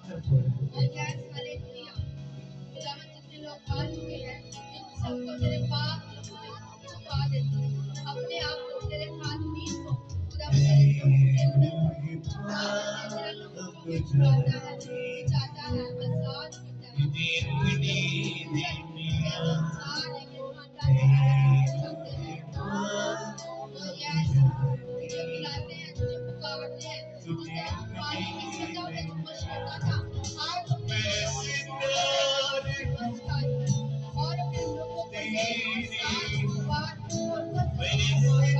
Yes hallelujah. खुदा में जितने लोग आ चुके हैं इन सबको तेरे पाप छुपा देते हैं अपने आप को तेरे खातमीन को खुदा में तेरे लोगों के अंदर डाल देते तेरे लोगों को छुड़ाता है बचाता है आजाद करता है तेरा संसार है कि माता है चाहते हैं यस तुझे बुलाते हैं तुझे पुकारते हैं तुझे पानी की सजा में तू बच करता था आज अपने और अपने लोगों को बात और हम तेरे पुरस्कार